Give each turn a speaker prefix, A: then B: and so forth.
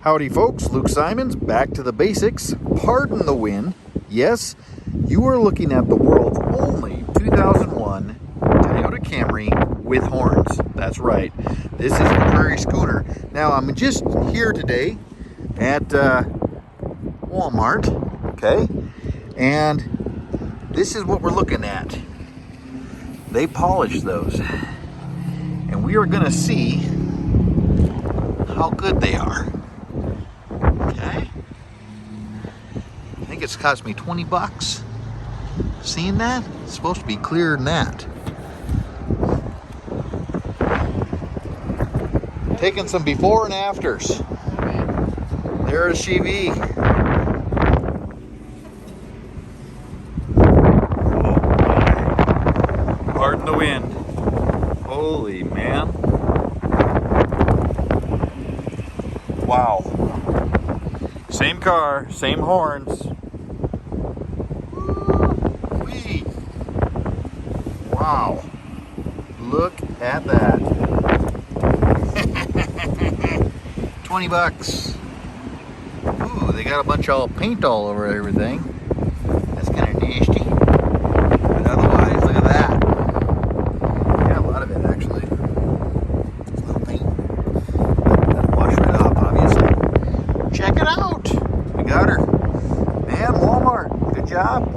A: Howdy folks, Luke Simons, back to the basics. Pardon the wind. Yes, you are looking at the world's only 2001 Toyota Camry with horns. That's right. This is the Prairie Schooner. Now I'm just here today at Walmart, okay? And this is what we're looking at. They polished those. And we are gonna see how good they are. Okay, I think it's cost me 20 bucks. Seeing that? It's supposed to be clearer than that. Taking some before and afters. There's CV. Pardon the wind. Holy man. Wow. Same car, same horns. Woo-wee. Wow. Look at that. 20 bucks. Ooh, they got a bunch of paint all over everything. That's kind of nasty. But otherwise, look at that. Yeah, a lot of it actually. It's a little paint. That'll wash right off, obviously. Check it out. We got her. Man, Walmart, good job.